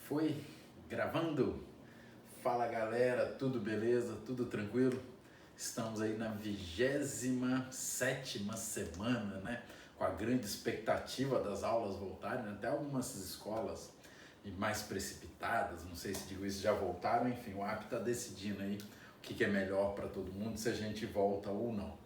Foi gravando. Fala galera, tudo beleza? Tudo tranquilo? Estamos aí na 27ª semana, né? Com a grande expectativa das aulas voltarem, né? Até algumas escolas mais precipitadas, não sei se digo isso, já voltaram, enfim, o AP está decidindo aí o que é melhor para todo mundo, se a gente volta ou não.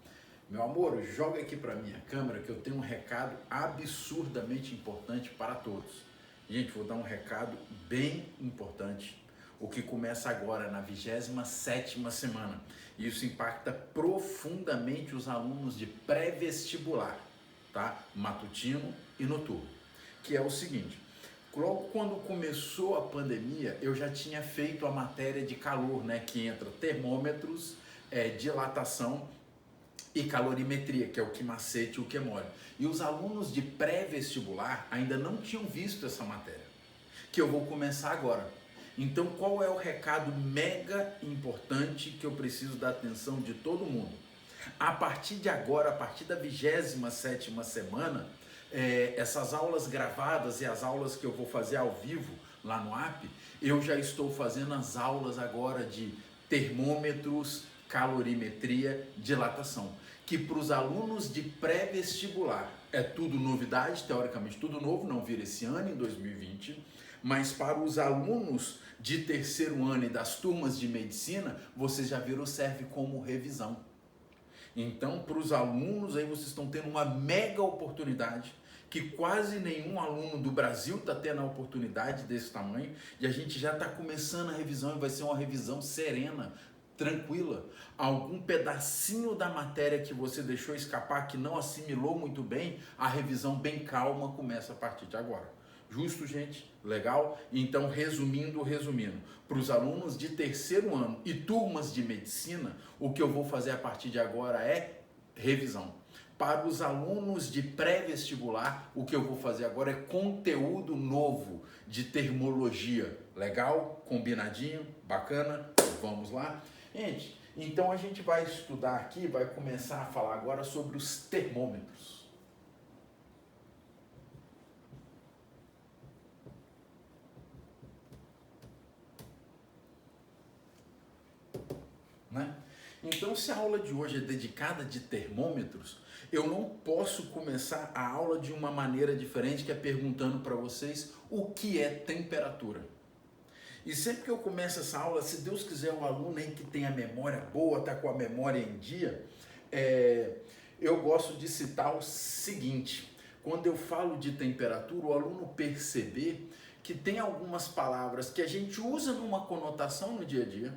Meu amor, joga aqui para minha câmera que eu tenho um recado absurdamente importante para todos. Gente, vou dar um recado bem importante, o que começa agora na 27ª semana. E isso impacta profundamente os alunos de pré-vestibular, tá? Matutino e noturno, que é o seguinte: logo quando começou a pandemia, eu já tinha feito a matéria de calor, né? Que entra termômetros, dilatação e calorimetria, que é o que macete e o que mole. E os alunos de pré-vestibular ainda não tinham visto essa matéria, que eu vou começar agora. Então, qual é o recado mega importante que eu preciso da atenção de todo mundo? A partir de agora, a partir da 27ª semana, essas aulas gravadas e as aulas que eu vou fazer ao vivo lá no AP, eu já estou fazendo as aulas agora de termômetros, calorimetria, dilatação, que para os alunos de pré-vestibular é tudo novidade, teoricamente tudo novo, não vira esse ano, em 2020, mas para os alunos de terceiro ano e das turmas de medicina, vocês já viram, serve como revisão. Então, para os alunos aí, vocês estão tendo uma mega oportunidade, que quase nenhum aluno do Brasil está tendo a oportunidade desse tamanho, e a gente já está começando a revisão, e vai ser uma revisão serena, tranquila. Algum pedacinho da matéria que você deixou escapar, que não assimilou muito bem, a revisão bem calma começa a partir de agora. Justo, gente? Legal? Então, resumindo, para os alunos de terceiro ano e turmas de medicina, o que eu vou fazer a partir de agora é revisão. Para os alunos de pré-vestibular, o que eu vou fazer agora é conteúdo novo de termologia. Legal? Combinadinho? Bacana? Vamos lá? Gente, então a gente vai estudar aqui, vai começar a falar agora sobre os termômetros. Né? Então, se a aula de hoje é dedicada de termômetros, eu não posso começar a aula de uma maneira diferente, que é perguntando para vocês o que é temperatura. E sempre que eu começo essa aula, se Deus quiser, o aluno aí que tem a memória boa, está com a memória em dia, eu gosto de citar o seguinte: quando eu falo de temperatura, o aluno perceber que tem algumas palavras que a gente usa numa conotação no dia a dia,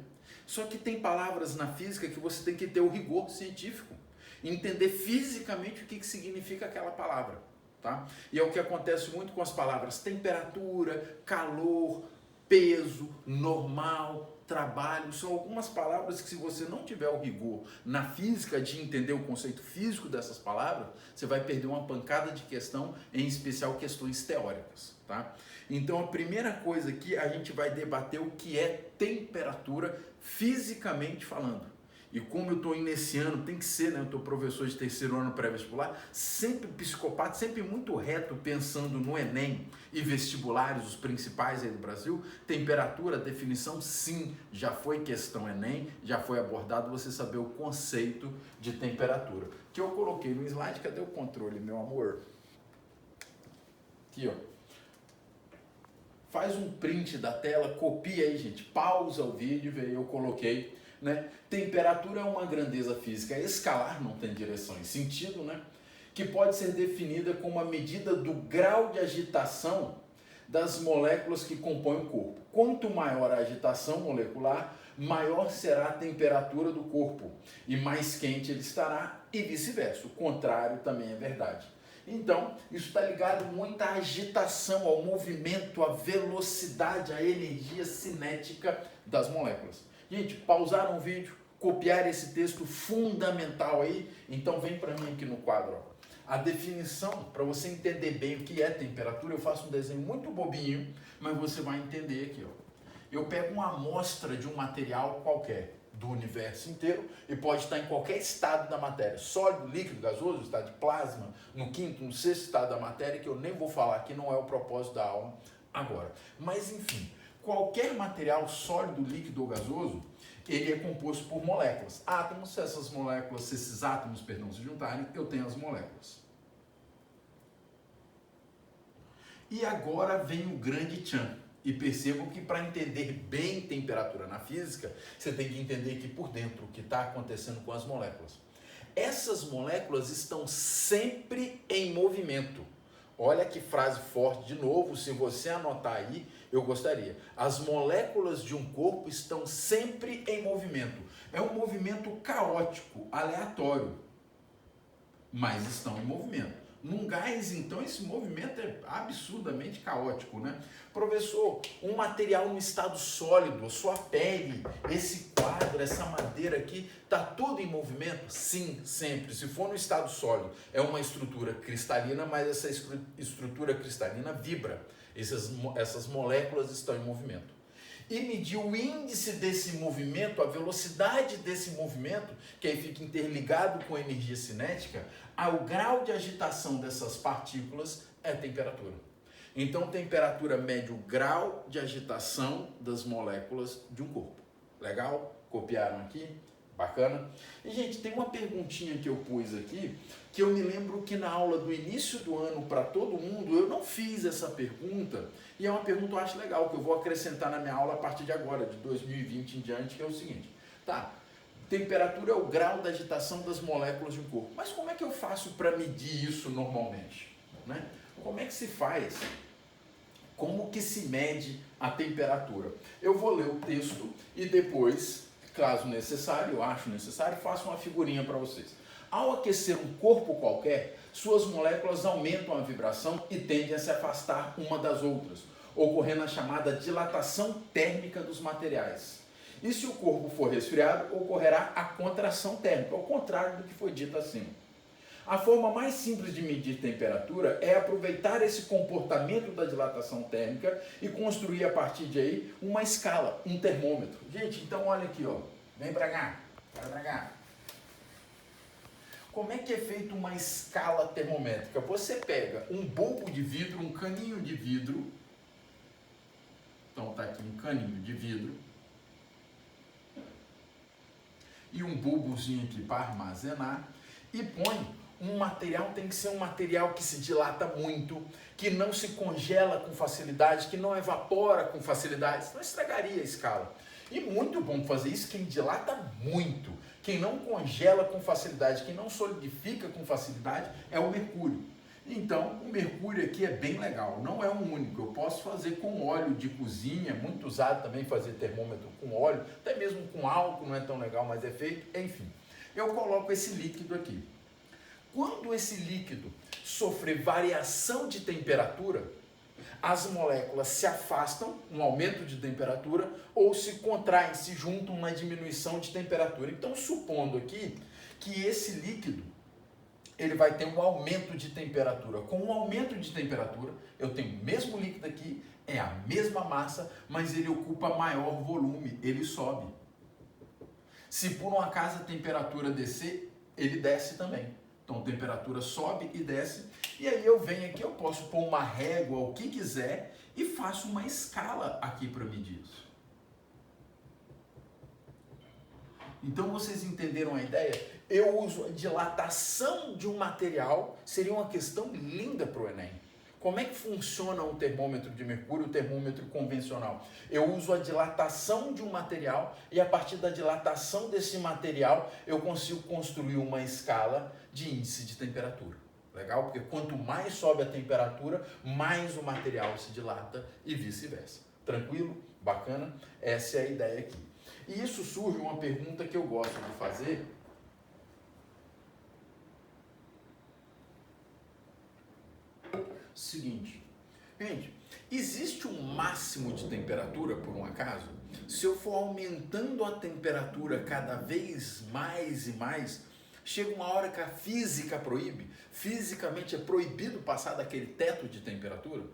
só que tem palavras na física que você tem que ter o rigor científico, entender fisicamente o que significa aquela palavra, tá? E é o que acontece muito com as palavras temperatura, calor, peso, normal, trabalho. São algumas palavras que, se você não tiver o rigor na física de entender o conceito físico dessas palavras, você vai perder uma pancada de questão, em especial questões teóricas, tá? Então, a primeira coisa aqui, a gente vai debater o que é temperatura fisicamente falando. E como eu estou iniciando, tem que ser, né? Eu estou professor de terceiro ano pré-vestibular, sempre psicopata, sempre muito reto, pensando no Enem e vestibulares, os principais aí do Brasil. Temperatura, definição, sim, já foi questão Enem, já foi abordado você saber o conceito de temperatura. Que eu coloquei no slide, cadê o controle, meu amor? Aqui, ó. Faz um print da tela, copia aí, gente, pausa o vídeo, e eu coloquei, né? Temperatura é uma grandeza física escalar, não tem direção e sentido, né? Que pode ser definida como a medida do grau de agitação das moléculas que compõem o corpo. Quanto maior a agitação molecular, maior será a temperatura do corpo e mais quente ele estará, e vice-versa. O contrário também é verdade. Então, isso está ligado muito à agitação, ao movimento, à velocidade, à energia cinética das moléculas. Gente, pausaram o vídeo, copiar esse texto fundamental aí, então vem para mim aqui no quadro. Ó. A definição, para você entender bem o que é temperatura, eu faço um desenho muito bobinho, mas você vai entender aqui. Ó. Eu pego uma amostra de um material qualquer, do universo inteiro, e pode estar em qualquer estado da matéria, sólido, líquido, gasoso, estado de plasma, no quinto, no sexto estado da matéria, que eu nem vou falar aqui, não é o propósito da aula, agora. Mas enfim, qualquer material sólido, líquido ou gasoso, ele é composto por moléculas. Átomos, se essas moléculas, se esses átomos, perdão, se juntarem, eu tenho as moléculas. E agora vem o grande tchan. E percebam que para entender bem temperatura na física, você tem que entender que por dentro o que está acontecendo com as moléculas. Essas moléculas estão sempre em movimento. Olha que frase forte de novo, se você anotar aí, eu gostaria. As moléculas de um corpo estão sempre em movimento. É um movimento caótico, aleatório, mas estão em movimento. Num gás, então, esse movimento é absurdamente caótico, né? Professor, um material no estado sólido, sua pele, esse quadro, essa madeira aqui, tá tudo em movimento? Sim, sempre. Se for no estado sólido, é uma estrutura cristalina, mas essa estrutura cristalina vibra. Essas moléculas estão em movimento. E medir o índice desse movimento, a velocidade desse movimento, que aí fica interligado com a energia cinética, ao grau de agitação dessas partículas é a temperatura. Então, temperatura mede o grau de agitação das moléculas de um corpo. Legal? Copiaram aqui? Bacana? E, gente, tem uma perguntinha que eu pus aqui, que eu me lembro que na aula do início do ano para todo mundo, eu não fiz essa pergunta, e é uma pergunta que eu acho legal, que eu vou acrescentar na minha aula a partir de agora, de 2020 em diante, que é o seguinte. Tá, temperatura é o grau da agitação das moléculas de um corpo. Mas como é que eu faço para medir isso normalmente? Né? Como é que se faz? Como que se mede a temperatura? Eu vou ler o texto e depois, caso necessário, eu acho necessário, faço uma figurinha para vocês. Ao aquecer um corpo qualquer, suas moléculas aumentam a vibração e tendem a se afastar uma das outras, ocorrendo a chamada dilatação térmica dos materiais. E se o corpo for resfriado, ocorrerá a contração térmica, ao contrário do que foi dito acima. A forma mais simples de medir temperatura é aproveitar esse comportamento da dilatação térmica e construir a partir de aí uma escala, um termômetro. Gente, então olha aqui, ó. Vem pra cá, vai pra cá. Como é que é feita uma escala termométrica? Você pega um bulbo de vidro, um caninho de vidro. Então tá aqui um caninho de vidro. E um bulbozinho aqui para armazenar. E põe um material, tem que ser um material que se dilata muito, que não se congela com facilidade, que não evapora com facilidade, senão estragaria a escala. E muito bom fazer isso quem dilata muito, quem não congela com facilidade, quem não solidifica com facilidade é o mercúrio. Então, o mercúrio aqui é bem legal, não é um único, eu posso fazer com óleo de cozinha, muito usado também fazer termômetro com óleo, até mesmo com álcool não é tão legal, mas é feito, enfim. Eu coloco esse líquido aqui. Quando esse líquido sofrer variação de temperatura, as moléculas se afastam, um aumento de temperatura, ou se contraem, se juntam na diminuição de temperatura. Então, supondo aqui que esse líquido ele vai ter um aumento de temperatura. Com um aumento de temperatura, eu tenho o mesmo líquido aqui, é a mesma massa, mas ele ocupa maior volume, ele sobe. Se por um acaso a temperatura descer, ele desce também. Então, a temperatura sobe e desce, e aí eu venho aqui, eu posso pôr uma régua, o que quiser, e faço uma escala aqui para medir isso. Então, vocês entenderam a ideia? Eu uso a dilatação de um material, seria uma questão linda para o Enem. Como é que funciona um termômetro de mercúrio, o termômetro convencional? Eu uso a dilatação de um material e a partir da dilatação desse material eu consigo construir uma escala de índice de temperatura. Legal? Porque quanto mais sobe a temperatura, mais o material se dilata e vice-versa. Tranquilo? Bacana? Essa é a ideia aqui. E isso surge uma pergunta que eu gosto de fazer. Seguinte, gente, existe um máximo de temperatura por um acaso? Se eu for aumentando a temperatura cada vez mais e mais, chega uma hora que a física proíbe, fisicamente é proibido passar daquele teto de temperatura?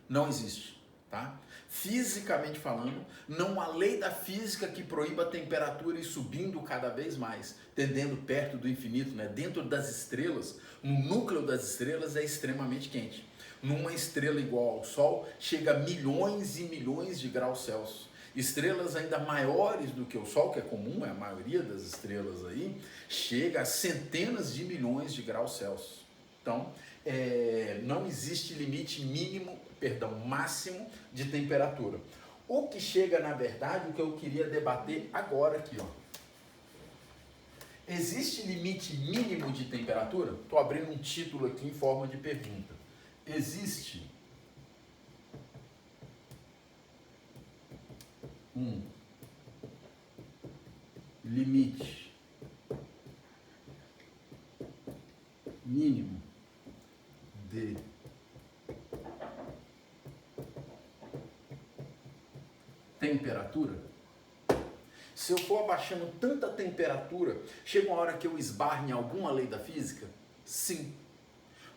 Não existe, tá? Fisicamente falando, não há lei da física que proíba a temperatura ir subindo cada vez mais, tendendo perto do infinito, né? Dentro das estrelas, no núcleo das estrelas é extremamente quente. numa estrela igual ao Sol, chega a milhões e milhões de graus Celsius. Estrelas ainda maiores do que o Sol, que é comum, é a maioria das estrelas aí, chega a centenas de milhões de graus Celsius. Então, não existe limite máximo de temperatura. O que chega, na verdade, o que eu queria debater agora aqui, ó. Existe limite mínimo de temperatura? Estou abrindo um título aqui em forma de pergunta. Existe um limite mínimo de temperatura? Se eu for abaixando tanta temperatura, chega uma hora que eu esbarre em alguma lei da física? Sim.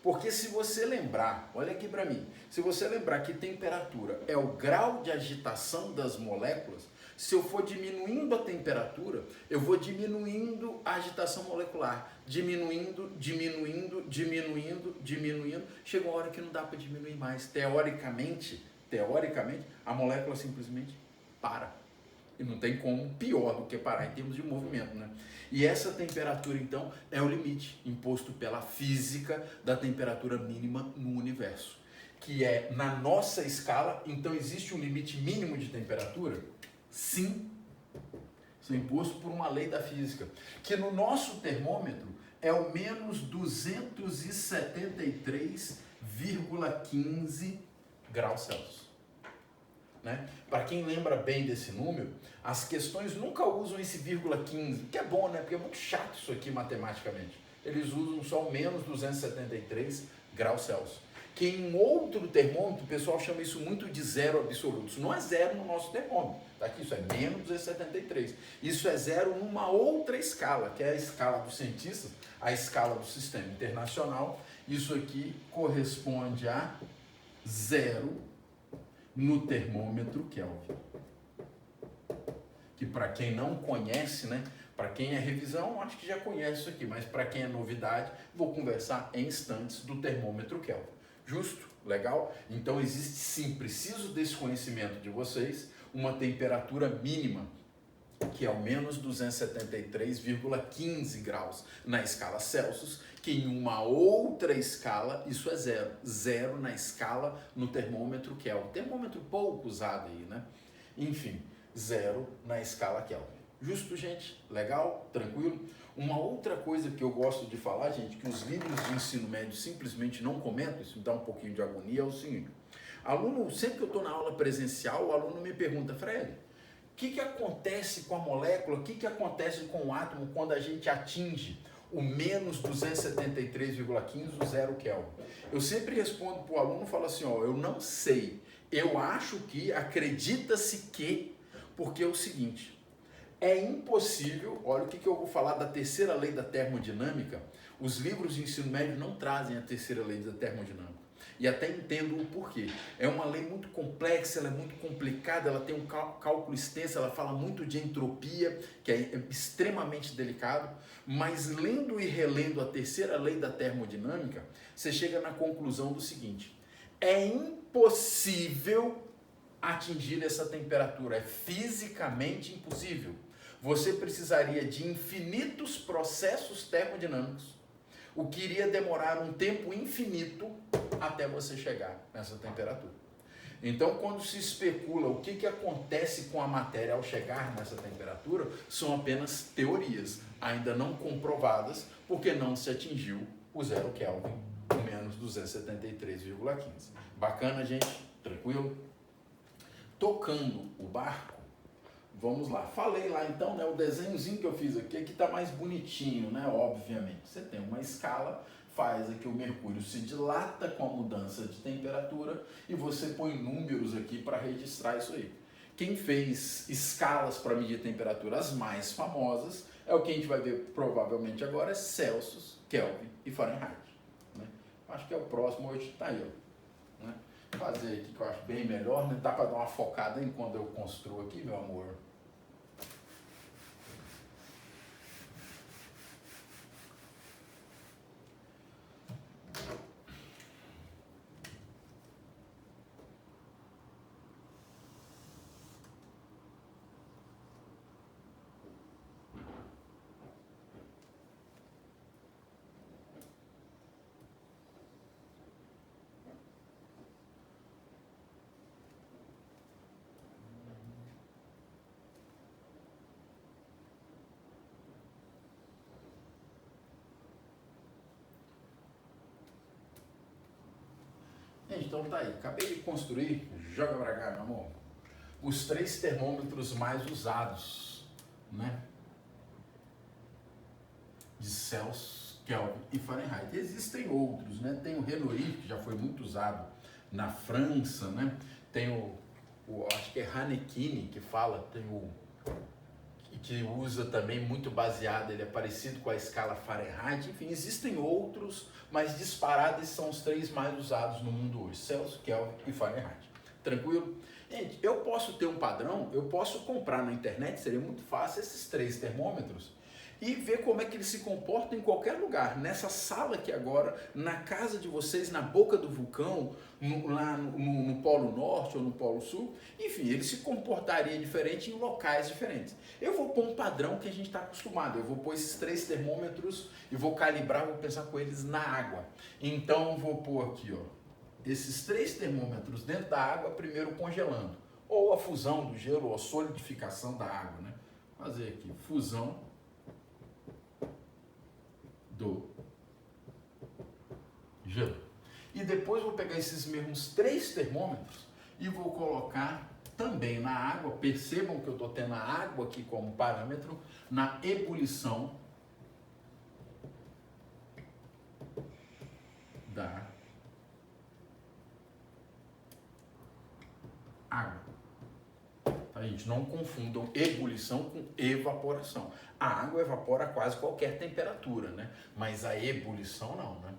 Porque se você lembrar, olha aqui para mim, se você lembrar que temperatura é o grau de agitação das moléculas, se eu for diminuindo a temperatura, eu vou diminuindo a agitação molecular, diminuindo, chega uma hora que não dá para diminuir mais. Teoricamente, a molécula simplesmente para. E não tem como pior do que parar em termos de movimento, né? E essa temperatura, então, é o limite imposto pela física da temperatura mínima no universo. Que é, na nossa escala, então existe um limite mínimo de temperatura? Sim. Isso é imposto por uma lei da física. Que no nosso termômetro é o menos 273,15 graus Celsius. Né? Para quem lembra bem desse número, as questões nunca usam esse vírgula 15, que é bom, né? Porque é muito chato isso aqui matematicamente. Eles usam só o menos 273 graus Celsius. Que em outro termômetro, o pessoal chama isso muito de zero absoluto. Isso não é zero no nosso termômetro. Tá aqui, isso é menos 273. Isso é zero numa outra escala, que é a escala dos cientistas, a escala do sistema internacional. Isso aqui corresponde a zero no termômetro Kelvin. Que para quem não conhece, né? Para quem é revisão, acho que já conhece isso aqui, mas para quem é novidade, vou conversar em instantes do termômetro Kelvin. Justo? Legal? Então existe sim, preciso desse conhecimento de vocês, uma temperatura mínima, que é ao menos 273,15 graus na escala Celsius, que em uma outra escala, isso é zero. Zero na escala no termômetro Kelvin. Termômetro pouco usado aí, né? Enfim, zero na escala Kelvin. Justo, gente? Legal? Tranquilo? Uma outra coisa que eu gosto de falar, gente, que os livros de ensino médio simplesmente não comentam, isso me dá um pouquinho de agonia, é o seguinte. Aluno, sempre que eu estou na aula presencial, o aluno me pergunta, Fred, o que acontece com a molécula, o que acontece com o átomo quando a gente atinge o menos 273,15, o zero Kelvin? Eu sempre respondo para o aluno e falo assim, ó, eu não sei, eu acho que, acredita-se que, porque é o seguinte, é impossível, olha o que eu vou falar da terceira lei da termodinâmica, os livros de ensino médio não trazem a terceira lei da termodinâmica. E até entendo o porquê. É uma lei muito complexa, ela é muito complicada, ela tem um cálculo extenso, ela fala muito de entropia, que é extremamente delicado, mas lendo e relendo a terceira lei da termodinâmica, você chega na conclusão do seguinte, é impossível atingir essa temperatura, é fisicamente impossível. Você precisaria de infinitos processos termodinâmicos, o que iria demorar um tempo infinito até você chegar nessa temperatura. Então, quando se especula o que acontece com a matéria ao chegar nessa temperatura, são apenas teorias, ainda não comprovadas, porque não se atingiu o zero Kelvin, o menos 273,15. Bacana, gente? Tranquilo? Tocando o barco, vamos lá. Falei lá então, né, o desenhozinho que eu fiz aqui está mais bonitinho, né? Obviamente. Você tem uma escala, faz aqui o mercúrio se dilata com a mudança de temperatura e você põe números aqui para registrar isso aí. Quem fez escalas para medir temperatura, as mais famosas, é o que a gente vai ver provavelmente agora, é Celsius, Kelvin e Fahrenheit. Né? Acho que é o próximo hoje, tá aí, ó. Né? Fazer aqui que eu acho bem melhor, né? Dá para dar uma focada em quando eu construo aqui, meu amor. então tá aí. Acabei de construir, joga pra cá, meu amor, os 3 termômetros mais usados, né? De Celsius, Kelvin e Fahrenheit. Existem outros, né? Tem o Renoir, que já foi muito usado na França, né? Tem acho que é Hanekine que fala, tem o que usa também muito baseado, ele é parecido com a escala Fahrenheit. Enfim, existem outros, mas disparados são os 3 mais usados no mundo hoje: Celsius, Kelvin e Fahrenheit. Tranquilo? Gente, eu posso ter um padrão, eu posso comprar na internet, seria muito fácil, esses 3 termômetros e ver como é que eles se comportam em qualquer lugar. Nessa sala aqui agora, na casa de vocês, na boca do vulcão, lá no Polo Norte ou no Polo Sul, enfim, ele se comportaria diferente em locais diferentes. Eu vou pôr um padrão que a gente está acostumado, eu vou pôr esses 3 termômetros e vou calibrar, vou pensar com eles na água. Então eu vou pôr aqui, ó, esses 3 termômetros dentro da água, primeiro congelando, ou a fusão do gelo, ou a solidificação da água, né? Fazer aqui, fusão do gelo. E depois vou pegar esses mesmos 3 termômetros e vou colocar também na água. Percebam que eu estou tendo a água aqui como parâmetro na ebulição da água. Tá, gente? Não confundam ebulição com evaporação. A água evapora a quase qualquer temperatura, né? Mas a ebulição não, né?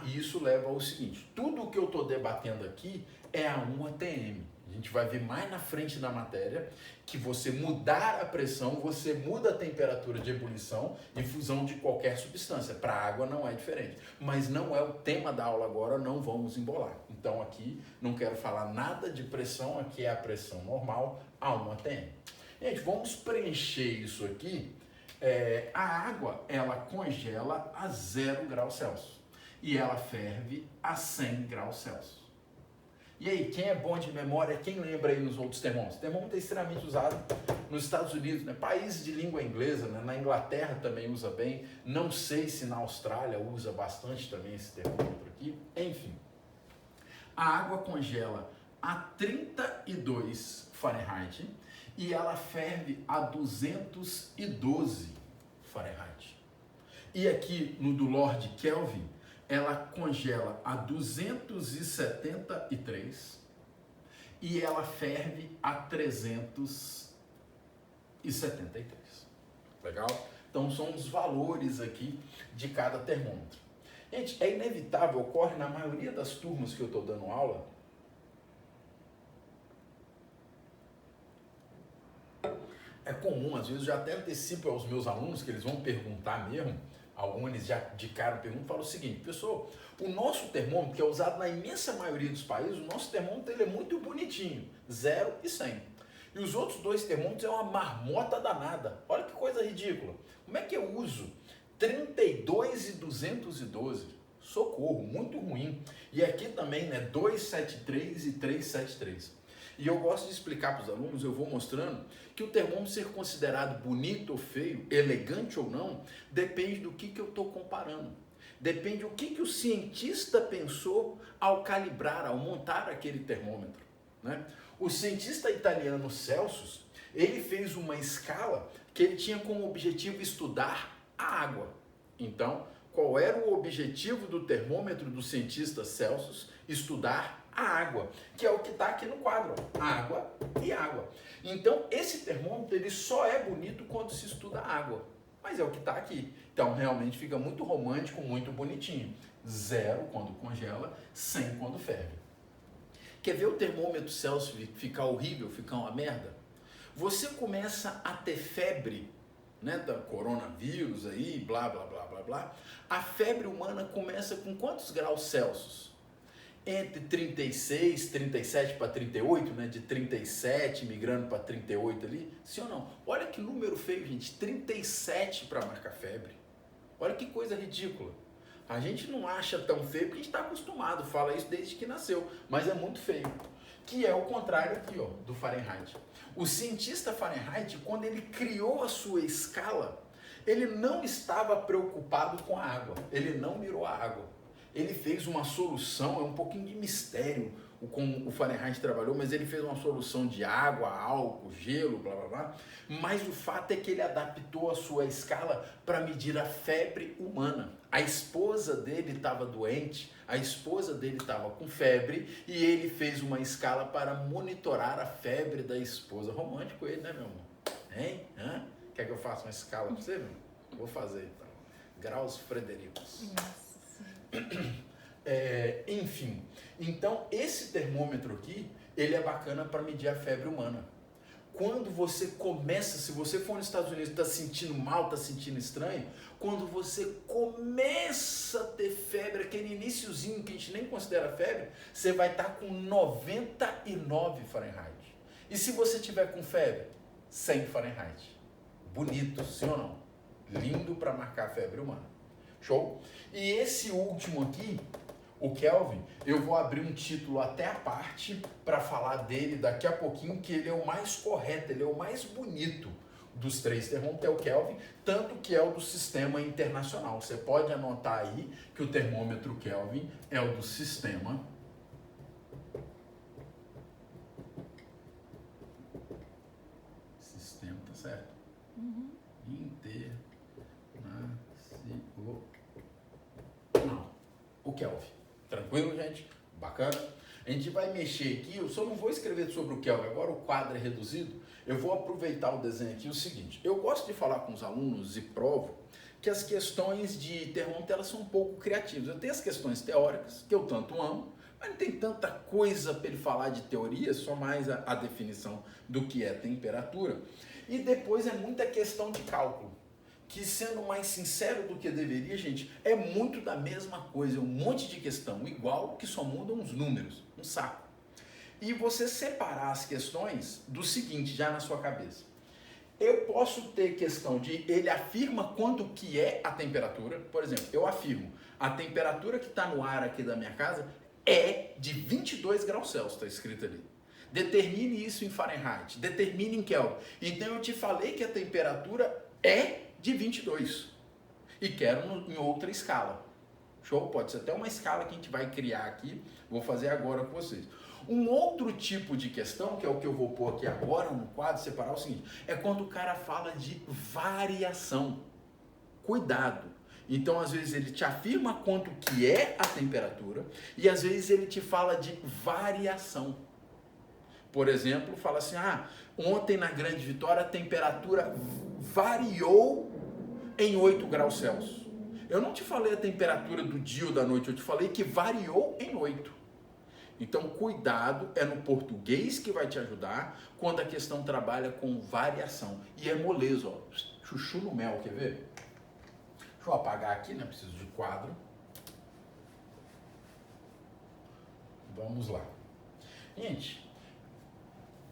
E isso leva ao seguinte: tudo o que eu estou debatendo aqui é a 1 atm. A gente vai ver mais na frente da matéria que você mudar a pressão, você muda a temperatura de ebulição e fusão de qualquer substância. Para a água não é diferente. Mas não é o tema da aula agora, não vamos embolar. Então aqui não quero falar nada de pressão, aqui é a pressão normal, a 1 atm. Gente, vamos preencher isso aqui. A água, ela congela a 0 graus Celsius e ela ferve a 100 graus Celsius. E aí, quem é bom de memória, quem lembra aí nos outros termômetros? Termômetro é extremamente usado nos Estados Unidos, né? Países de língua inglesa, né? Na Inglaterra também usa bem, não sei se na Austrália usa bastante também esse termômetro aqui, enfim. A água congela a 32 Fahrenheit e ela ferve a 212 Fahrenheit. E aqui no do Lord Kelvin, ela congela a 273 e ela ferve a 373. Legal? Então são os valores aqui de cada termômetro. Gente, é inevitável, ocorre na maioria das turmas que eu estou dando aula. É comum, às vezes eu já até antecipo aos meus alunos que eles vão perguntar mesmo. Alguns eles já de cara perguntam e falam o seguinte: pessoal, o nosso termômetro, que é usado na imensa maioria dos países, o nosso termômetro ele é muito bonitinho, 0 e 100. E os outros 2 termômetros é uma marmota danada. Olha que coisa ridícula. Como é que eu uso 32 e 212? Socorro, muito ruim. E aqui também, né, 273 e 373. E eu gosto de explicar para os alunos, eu vou mostrando que o termômetro ser considerado bonito ou feio, elegante ou não, depende do que eu estou comparando. Depende do que o cientista pensou ao calibrar, ao montar aquele termômetro, né? O cientista italiano Celsius, ele fez uma escala que ele tinha como objetivo estudar a água. Então, qual era o objetivo do termômetro do cientista Celsius? Estudar a água, que é o que está aqui no quadro, água e água. Então, esse termômetro ele só é bonito quando se estuda a água, mas é o que está aqui. Então, realmente fica muito romântico, muito bonitinho. 0 quando congela, 100 quando ferve. Quer ver o termômetro Celsius ficar horrível, ficar uma merda? Você começa a ter febre, né, da coronavírus aí, blá, blá, blá, blá, blá. A febre humana começa com quantos graus Celsius? Entre 36, 37 para 38, né? De 37 migrando para 38 ali, sim ou não? Olha que número feio, gente, 37 para marcar febre. Olha que coisa ridícula. A gente não acha tão feio porque a gente está acostumado, fala isso desde que nasceu, mas é muito feio. Que é o contrário aqui, ó, do Fahrenheit. O cientista Fahrenheit, quando ele criou a sua escala, ele não estava preocupado com a água, ele não mirou a água. ele fez uma solução, é um pouquinho de mistério como o Fahrenheit trabalhou, mas ele fez uma solução de água, álcool, gelo, blá blá blá. Mas o fato é que ele adaptou a sua escala para medir a febre humana. A esposa dele estava doente, a esposa dele estava com febre e ele fez uma escala para monitorar a febre da esposa. Romântico ele, né, meu amor? Hein? Hã? Quer que eu faça uma escala para você, meu? Vou fazer então. Graus Fredericos. Enfim, então esse termômetro aqui, ele é bacana para medir a febre humana. Quando você começa, se você for nos Estados Unidos e está sentindo mal, está sentindo estranho, quando você começa a ter febre, aquele iniciozinho que a gente nem considera febre, você vai estar com 99 Fahrenheit. E se você tiver com febre, 100 Fahrenheit. Bonito, sim ou não? Lindo para marcar a febre humana. Show? E esse último aqui, o Kelvin, eu vou abrir um título até a parte para falar dele daqui a pouquinho, que ele é o mais correto, ele é o mais bonito dos três termômetros, é o Kelvin, tanto que é o do sistema internacional. Você pode anotar aí que o termômetro Kelvin é o do sistema tá certo? Internacional. O Kelvin. Tranquilo, gente? Bacana? A gente vai mexer aqui, eu só não vou escrever sobre o Kelvin, agora o quadro é reduzido, eu vou aproveitar o desenho aqui, o seguinte, eu gosto de falar com os alunos e provo que as questões de termômetro, elas são um pouco criativas. Eu tenho as questões teóricas, que eu tanto amo, mas não tem tanta coisa para ele falar de teoria, só mais a definição do que é temperatura. E depois é muita questão de cálculo, que sendo mais sincero do que deveria, gente, é muito da mesma coisa, um monte de questão igual, que só mudam os números, um saco. E você separar as questões do seguinte, já na sua cabeça. Eu posso ter questão de, ele afirma quanto que é a temperatura, por exemplo, eu afirmo, a temperatura que está no ar aqui da minha casa é de 22 graus Celsius, está escrito ali. Determine isso em Fahrenheit, determine em Kelvin. Então eu te falei que a temperatura é de 22 e quero em outra escala. Show? Pode ser até uma escala que a gente vai criar aqui, vou fazer agora com vocês. Um outro tipo de questão, que é o que eu vou pôr aqui agora no quadro, separar o seguinte, é quando o cara fala de variação. Cuidado! Então, às vezes, ele te afirma quanto que é a temperatura e, às vezes, ele te fala de variação. Por exemplo, fala assim, ontem na Grande Vitória a temperatura variou em 8 graus Celsius. Eu não te falei a temperatura do dia ou da noite, eu te falei que variou em 8. Então, cuidado, é no português que vai te ajudar quando a questão trabalha com variação. E é moleza, ó, chuchu no mel, quer ver? Deixa eu apagar aqui, né? Preciso de quadro. Vamos lá. Gente,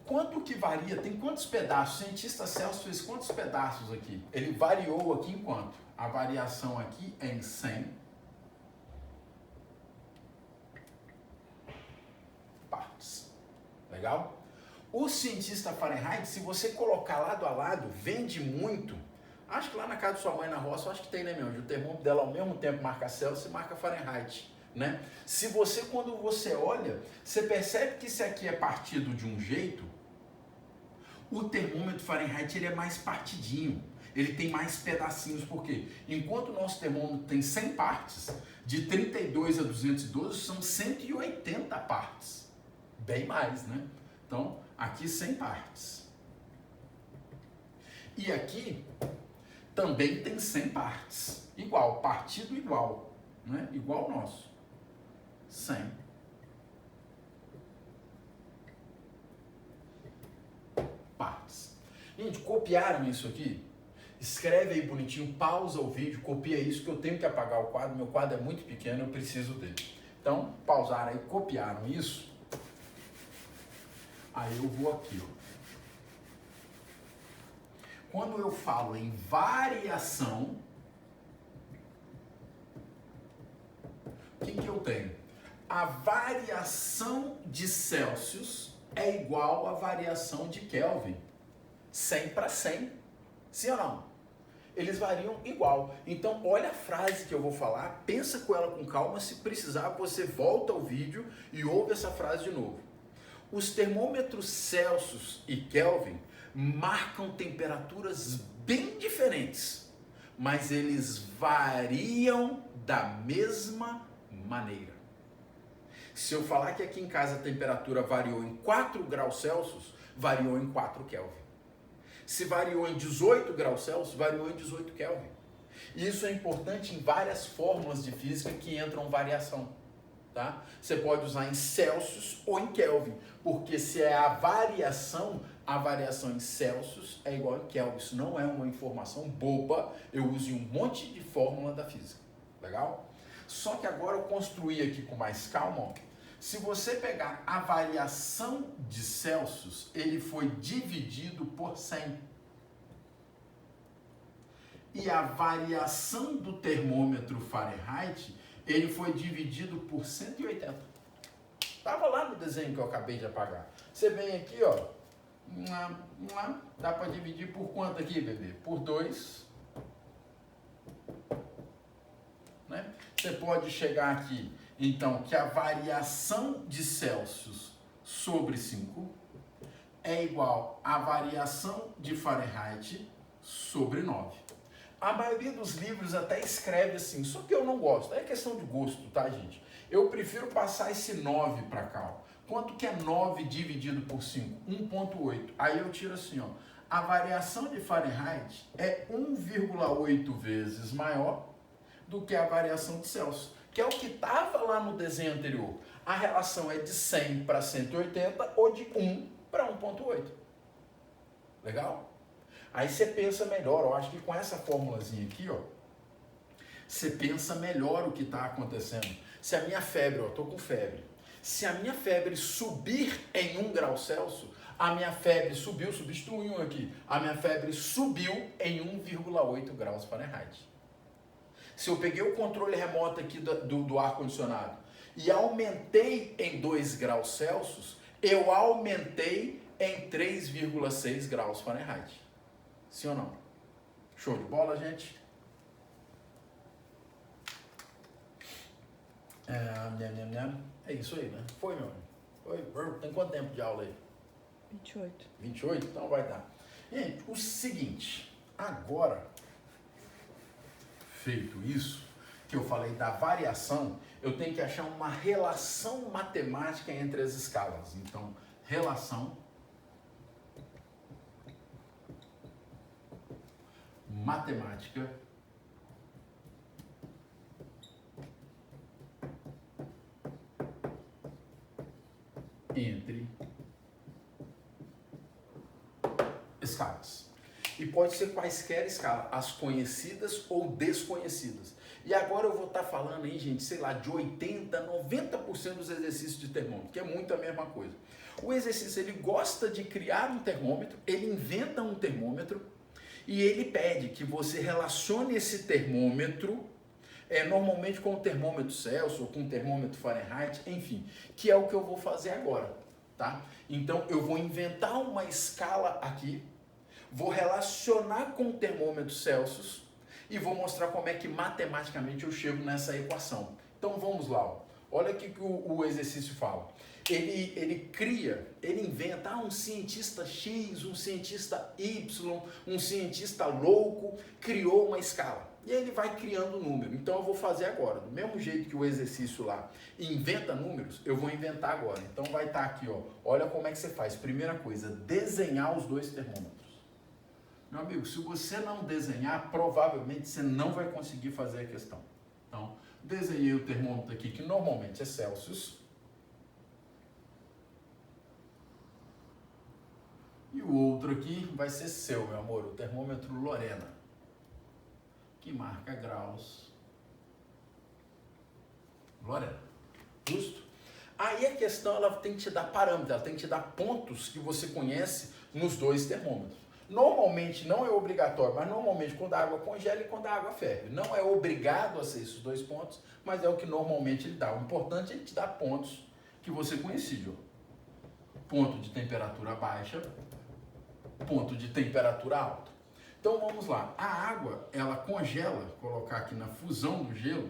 quanto que varia? Tem quantos pedaços? O cientista Celsius fez quantos pedaços aqui? Ele variou aqui em quanto? A variação aqui é em 100 partes. Legal? O cientista Fahrenheit, se você colocar lado a lado, vende muito. Acho que lá na casa de sua mãe na roça, acho que tem, né, meu? O termômetro dela ao mesmo tempo marca Celsius e marca Fahrenheit, né? Se você, quando você olha, você percebe que esse aqui é partido de um jeito, o termômetro Fahrenheit ele é mais partidinho, ele tem mais pedacinhos, por quê? Enquanto o nosso termômetro tem 100 partes, de 32 a 212 são 180 partes, bem mais, né? Então, aqui 100 partes. E aqui também tem 100 partes, igual, partido igual, né? Igual ao nosso, 100 partes. Gente, copiaram isso aqui? Escreve aí bonitinho, pausa o vídeo, copia isso, que eu tenho que apagar o quadro, meu quadro é muito pequeno, eu preciso dele. Então, pausaram aí, copiaram isso, aí eu vou aqui, ó. Quando eu falo em variação, o que eu tenho? A variação de Celsius é igual à variação de Kelvin. 100 para 100. Sim ou não? eles variam igual. Então, olha a frase que eu vou falar, pensa com ela com calma, se precisar, você volta ao vídeo e ouve essa frase de novo. Os termômetros Celsius e Kelvin marcam temperaturas bem diferentes, mas eles variam da mesma maneira. Se eu falar que aqui em casa a temperatura variou em 4 graus Celsius, variou em 4 Kelvin. Se variou em 18 graus Celsius, variou em 18 Kelvin. E isso é importante em várias fórmulas de física que entram variação. Tá? Você pode usar em Celsius ou em Kelvin, porque se é a variação em Celsius é igual em Kelvin. Isso não é uma informação boba, eu uso em um monte de fórmula da física. Legal? Só que agora eu construí aqui com mais calma, ó. Se você pegar a variação de Celsius, ele foi dividido por 100. E a variação do termômetro Fahrenheit, ele foi dividido por 180. Estava lá no desenho que eu acabei de apagar. Você vem aqui, ó. Dá para dividir por quanto aqui, bebê? Por 2. Né? Você pode chegar aqui, então, que a variação de Celsius sobre 5 é igual à variação de Fahrenheit sobre 9. A maioria dos livros até escreve assim, só que eu não gosto. É questão de gosto, tá, gente? Eu prefiro passar esse 9 para cá. Ó. Quanto que é 9 dividido por 5? 1,8. Aí eu tiro assim, ó. A variação de Fahrenheit é 1,8 vezes maior do que a variação de Celsius, que é o que estava lá no desenho anterior. A relação é de 100 para 180 ou de 1 para 1,8. Legal? Aí você pensa melhor, eu acho que com essa formulazinha aqui, ó, você pensa melhor o que está acontecendo. Se a minha febre, ó, eu estou com febre, se a minha febre subir em 1 grau Celsius, a minha febre subiu, substitui um aqui, a minha febre subiu em 1,8 graus Fahrenheit. Se eu peguei o controle remoto aqui do ar-condicionado e aumentei em 2 graus Celsius, eu aumentei em 3,6 graus Fahrenheit. Sim ou não? Show de bola, gente? É isso aí, né? Foi, meu amigo. Foi. Tem quanto tempo de aula aí? 28. 28? Então vai dar. Gente, o seguinte. Agora, feito isso, que eu falei da variação, eu tenho que achar uma relação matemática entre as escalas. Então, relação matemática entre escalas. E pode ser quaisquer escalas, as conhecidas ou desconhecidas. E agora eu vou estar falando aí, gente, sei lá, de 80, 90% dos exercícios de termômetro, que é muito a mesma coisa. O exercício, ele gosta de criar um termômetro, ele inventa um termômetro, e ele pede que você relacione esse termômetro, normalmente com o termômetro Celsius ou com o termômetro Fahrenheit, enfim, que é o que eu vou fazer agora, tá? Então, eu vou inventar uma escala aqui, vou relacionar com o termômetro Celsius e vou mostrar como é que matematicamente eu chego nessa equação. Então, vamos lá. Ó. Olha o que o exercício fala. Ele inventa um cientista X, um cientista Y, um cientista louco, criou uma escala. E ele vai criando número. Então eu vou fazer agora. Do mesmo jeito que o exercício lá inventa números, eu vou inventar agora. Então vai estar aqui, ó. Olha como é que você faz. Primeira coisa, desenhar os dois termômetros. Meu amigo, se você não desenhar, provavelmente você não vai conseguir fazer a questão. Então, desenhei o termômetro aqui, que normalmente é Celsius. E o outro aqui vai ser seu, meu amor, o termômetro Lorena, que marca graus. Lorena, justo? Aí a questão, ela tem que te dar parâmetros, ela tem que te dar pontos que você conhece nos dois termômetros. Normalmente, não é obrigatório, mas normalmente quando a água congela e quando a água ferve. Não é obrigado a ser esses dois pontos, mas é o que normalmente ele dá. O importante é ele te dar pontos que você conhecia. Ponto de temperatura baixa, ponto de temperatura alta. Então vamos lá, a água, ela congela, colocar aqui na fusão do gelo,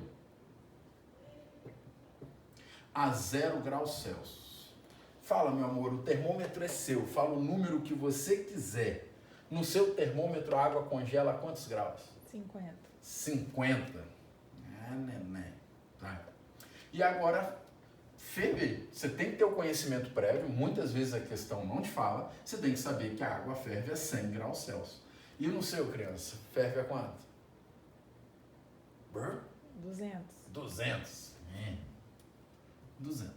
a 0 graus Celsius. Fala, meu amor, o termômetro é seu, fala o número que você quiser. No seu termômetro a água congela a quantos graus? 50. 50. Ah, neném. Tá. E agora, ferver. Você tem que ter o conhecimento prévio, muitas vezes a questão não te fala, você tem que saber que a água ferve a 100 graus Celsius. E no seu, criança, ferve a quanto? 200. 200. 200.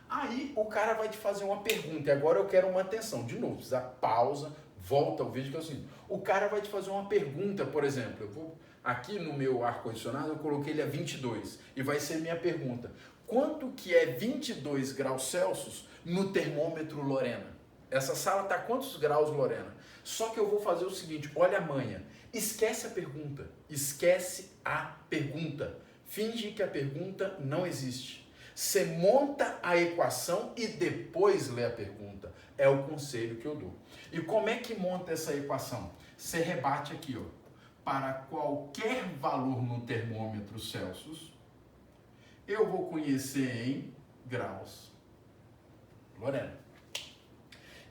Aí o cara vai te fazer uma pergunta, e agora eu quero uma atenção. De novo, precisa pausa, volta ao vídeo, que é o seguinte. O cara vai te fazer uma pergunta, por exemplo, eu vou aqui no meu ar-condicionado, eu coloquei ele a 22, e vai ser minha pergunta. Quanto que é 22 graus Celsius no termômetro Lorena? Essa sala está a quantos graus, Lorena? Só que eu vou fazer o seguinte, olha a manha, esquece a pergunta, finge que a pergunta não existe. Você monta a equação e depois lê a pergunta. É o conselho que eu dou. E como é que monta essa equação? Você rebate aqui, ó. Para qualquer valor no termômetro Celsius, eu vou conhecer em graus Lorena.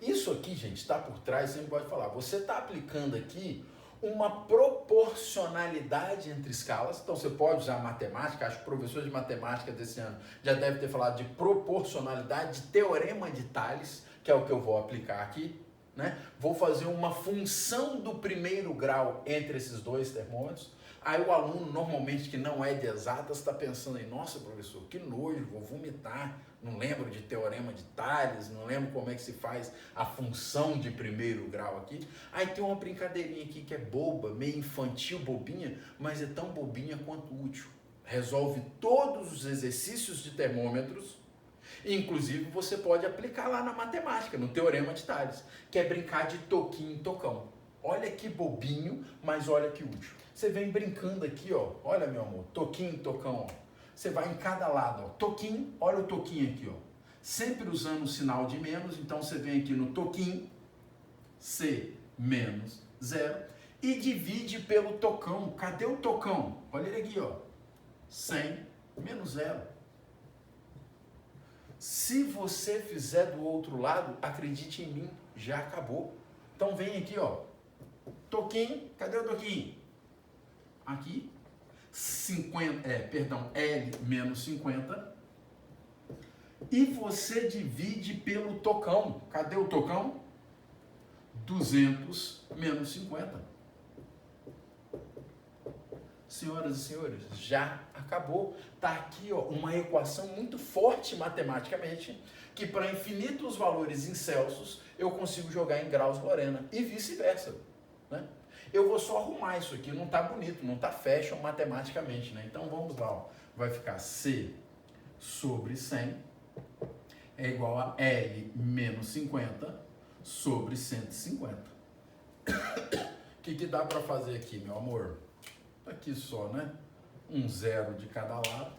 Isso aqui, gente, está por trás, sempre pode falar. Você está aplicando aqui uma proporcionalidade entre escalas. Então, você pode usar matemática. Acho que o professor de matemática desse ano já deve ter falado de proporcionalidade, de teorema de Tales, que é o que eu vou aplicar aqui. Né? Vou fazer uma função do primeiro grau entre esses dois termômetros. Aí o aluno, normalmente, que não é de exatas, está pensando em, nossa, professor, que nojo, vou vomitar, não lembro de teorema de Tales, não lembro como é que se faz a função de primeiro grau aqui. Aí tem uma brincadeirinha aqui que é boba, meio infantil, bobinha, mas é tão bobinha quanto útil. Resolve todos os exercícios de termômetros, inclusive você pode aplicar lá na matemática, no teorema de Tales, que é brincar de toquinho em tocão. Olha que bobinho, mas olha que útil. Você vem brincando aqui, ó. Olha, meu amor, toquinho, tocão, ó. Você vai em cada lado, ó. Toquinho, olha o toquinho aqui, ó. Sempre usando o sinal de menos, então você vem aqui no toquinho, C menos 0, e divide pelo tocão. Cadê o tocão? Olha ele aqui, ó. 100 menos 0. Se você fizer do outro lado, acredite em mim, já acabou. Então vem aqui, ó. Toquinho, cadê o toquinho? Aqui, L menos 50, e você divide pelo tocão. Cadê o tocão? 200 menos 50. Senhoras e senhores, já acabou. Está aqui, ó, uma equação muito forte matematicamente, que para infinitos valores em Celsius, eu consigo jogar em graus Lorena, e vice-versa, né? Eu vou só arrumar isso aqui, não está bonito, não está fashion matematicamente, né? Então vamos lá, ó. Vai ficar C sobre 100 é igual a L menos 50 sobre 150. O que dá para fazer aqui, meu amor? Aqui só, né? Um 0 de cada lado.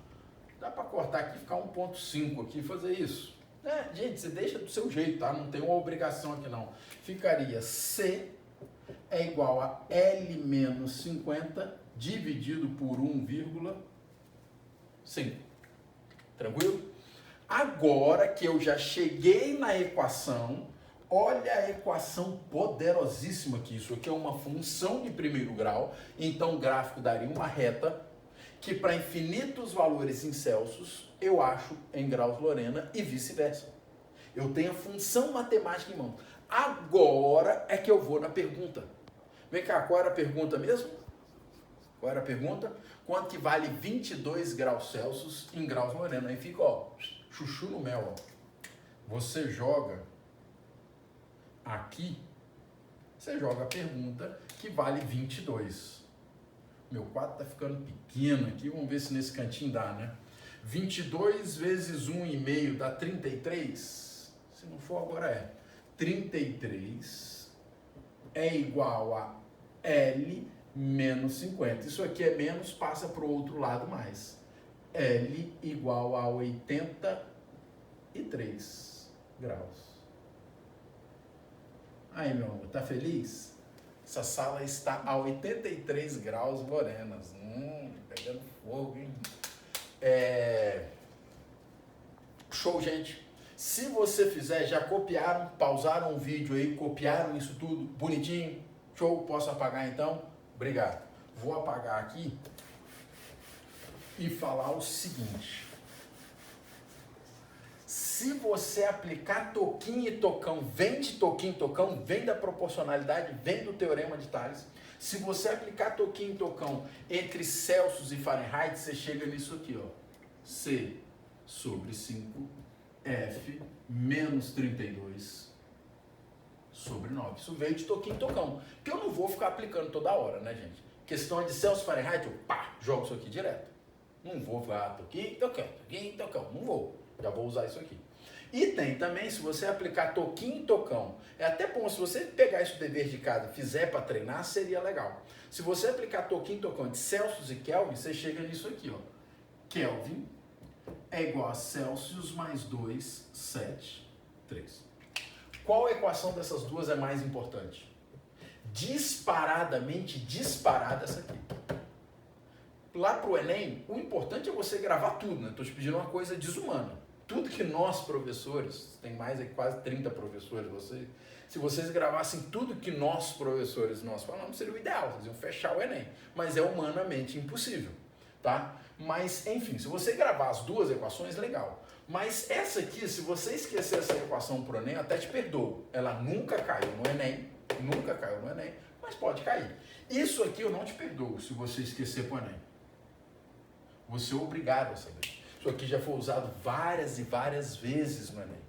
Dá para cortar aqui, ficar 1,5 aqui e fazer isso. Gente, você deixa do seu jeito, tá? Não tem uma obrigação aqui, não. Ficaria C é igual a L menos 50 dividido por 1,5. Tranquilo? Agora que eu já cheguei na equação, olha a equação poderosíssima aqui. Isso aqui é uma função de primeiro grau, então o gráfico daria uma reta que para infinitos valores em Celsius, eu acho em graus Lorena e vice-versa. Eu tenho a função matemática em mão. Agora é que eu vou na pergunta. Vem cá, qual era a pergunta mesmo? Qual era a pergunta? Quanto que vale 22 graus Celsius em graus Lorena? Aí fica, ó, chuchu no mel, ó. Você joga aqui, você joga a pergunta que vale 22. Meu quadro tá ficando pequeno aqui, vamos ver se nesse cantinho dá, né? 22 vezes 1,5 dá 33? Se não for, agora é. 33 é igual a L menos 50. Isso aqui é menos, passa para o outro lado mais. L igual a 83 graus. Aí, meu amor, tá feliz? Essa sala está a 83 graus morenas. Pegando fogo, hein? Show, gente. Se você fizer, já copiaram, pausaram o vídeo aí, copiaram isso tudo, bonitinho? Show, posso apagar então? Obrigado. Vou apagar aqui e falar o seguinte. Se você aplicar toquinho e tocão, vem de toquinho e tocão, vem da proporcionalidade, vem do teorema de Thales. Se você aplicar toquinho e tocão entre Celsius e Fahrenheit, você chega nisso aqui, ó. C sobre 5, F menos 32 sobre 9. Isso veio de toquinho e tocão. Que eu não vou ficar aplicando toda hora, né, gente? Questão de Celsius e Fahrenheit, eu jogo isso aqui direto. Não vou falar toquinho e tocão, toquinho e tocão. Não vou. Já vou usar isso aqui. E tem também, se você aplicar toquinho e tocão, é até bom, se você pegar esse dever de casa e fizer para treinar, seria legal. Se você aplicar toquinho e tocão de Celsius e Kelvin, você chega nisso aqui, ó. Kelvin é igual a Celsius mais 2, 7, 3. Qual equação dessas duas é mais importante? Disparadamente disparada essa aqui. Lá pro Enem, o importante é você gravar tudo, né? Estou te pedindo uma coisa desumana. Tudo que nós, professores, tem mais aí quase 30 professores, se vocês gravassem tudo que nós, professores, nós falamos, seria o ideal, vocês iam fechar o Enem. Mas é humanamente impossível, tá? Mas, enfim, se você gravar as duas equações, legal. Mas essa aqui, se você esquecer essa equação pro Enem, até te perdoo. Ela nunca caiu no Enem, mas pode cair. Isso aqui eu não te perdoo se você esquecer pro Enem. Você é obrigado a saber. Isso aqui já foi usado várias e várias vezes no Enem.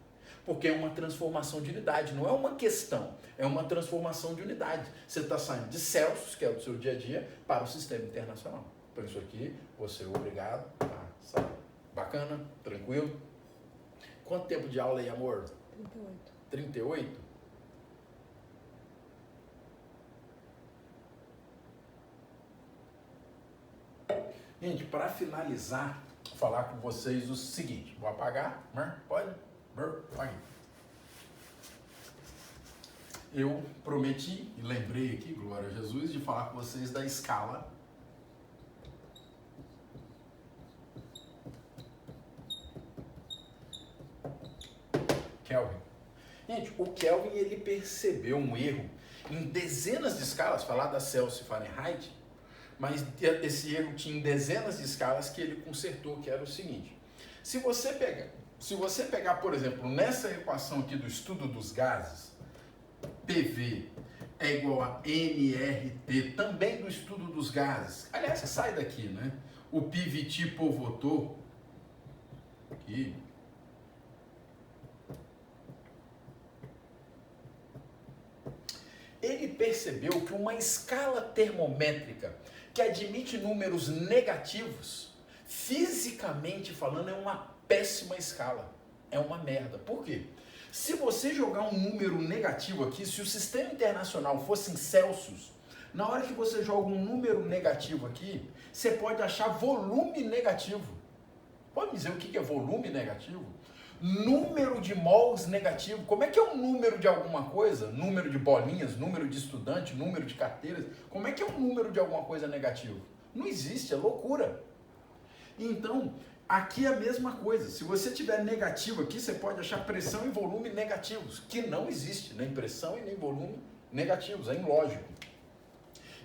Porque é uma transformação de unidade, não é uma questão, é uma transformação de unidade. Você está saindo de Celsius, que é o do seu dia a dia, para o sistema internacional. Por isso aqui, você é obrigado a saber. Bacana? Tranquilo? Quanto tempo de aula aí, amor? 38. 38? Gente, para finalizar, vou falar com vocês o seguinte. Vou apagar, né? Pode? Apague. Eu prometi e lembrei aqui, glória a Jesus, de falar com vocês da escala Kelvin. Gente, o Kelvin, ele percebeu um erro em dezenas de escalas, falar da Celsius e Fahrenheit, mas esse erro tinha em dezenas de escalas que ele consertou, que era o seguinte. Se você pegar, por exemplo, nessa equação aqui do estudo dos gases, PV é igual a nRT, também do estudo dos gases. Aliás, sai daqui, né? O PVT povotou aqui. Ele percebeu que uma escala termométrica que admite números negativos, fisicamente falando, é uma péssima escala. É uma merda. Por quê? Se você jogar um número negativo aqui, se o sistema internacional fosse em Celsius, na hora que você joga um número negativo aqui, você pode achar volume negativo. Pode me dizer o que é volume negativo? Número de mols negativo. Como é que é um número de alguma coisa? Número de bolinhas, número de estudante, número de carteiras. Como é que é um número de alguma coisa negativo? Não existe, é loucura. Então, aqui é a mesma coisa. Se você tiver negativo aqui, você pode achar pressão e volume negativos, que não existe, nem pressão e nem volume negativos, é ilógico.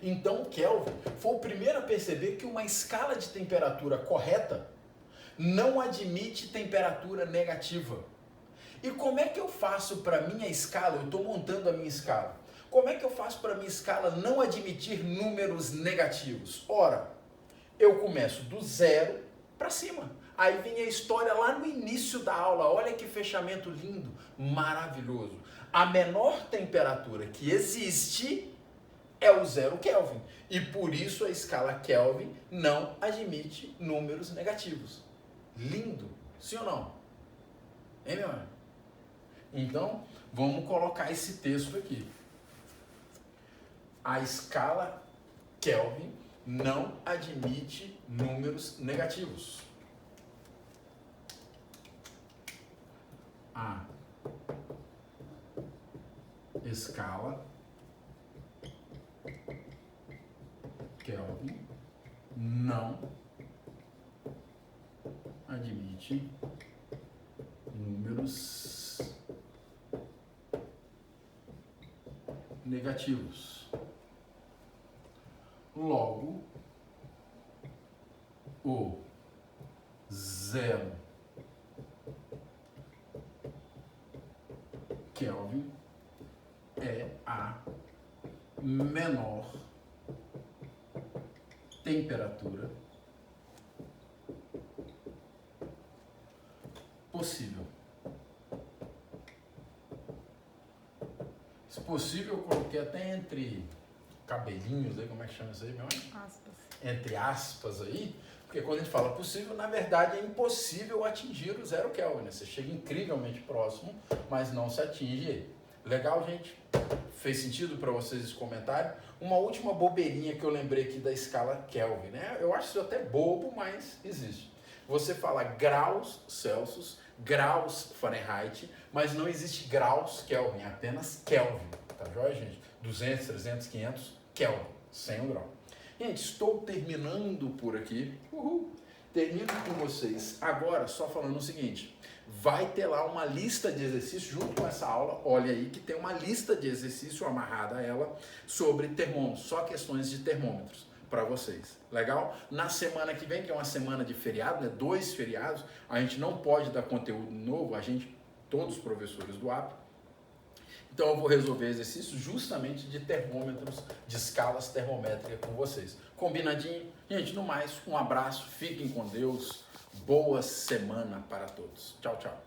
Então, Kelvin foi o primeiro a perceber que uma escala de temperatura correta não admite temperatura negativa. E como é que eu faço para minha escala? Eu estou montando a minha escala. Como é que eu faço para minha escala não admitir números negativos? Ora, eu começo do zero para cima. Aí vem a história lá no início da aula. Olha que fechamento lindo, maravilhoso. A menor temperatura que existe é o 0 Kelvin. E por isso a escala Kelvin não admite números negativos. Lindo, sim ou não? Hein, meu irmão? Então, vamos colocar esse texto aqui. A escala Kelvin não admite números negativos. A escala Kelvin não admite números negativos. Logo, o zero Kelvin é a menor temperatura possível. Se possível, eu coloquei até entre cabelinhos, aí, como é que chama isso aí, meu? Aspas. Entre aspas aí, porque quando a gente fala possível, na verdade é impossível atingir o zero Kelvin, né? Você chega incrivelmente próximo, mas não se atinge ele. Legal, gente? Fez sentido para vocês esse comentário? Uma última bobeirinha que eu lembrei aqui da escala Kelvin, né? Eu acho isso até bobo, mas existe. Você fala graus Celsius, graus Fahrenheit, mas não existe graus Kelvin, apenas Kelvin, tá joia, gente? 200, 300, 500 Kelvin, sem o grau. Gente, estou terminando por aqui. Uhul. Termino com vocês agora só falando o seguinte. Vai ter lá uma lista de exercícios junto com essa aula. Olha aí que tem uma lista de exercício amarrada a ela sobre termômetros, só questões de termômetros para vocês. Legal? Na semana que vem, que é uma semana de feriado, né? 2 feriados, a gente não pode dar conteúdo novo, todos os professores do AP. Então eu vou resolver exercícios justamente de termômetros, de escalas termométricas com vocês. Combinadinho? Gente, no mais, um abraço, fiquem com Deus, boa semana para todos. Tchau, tchau.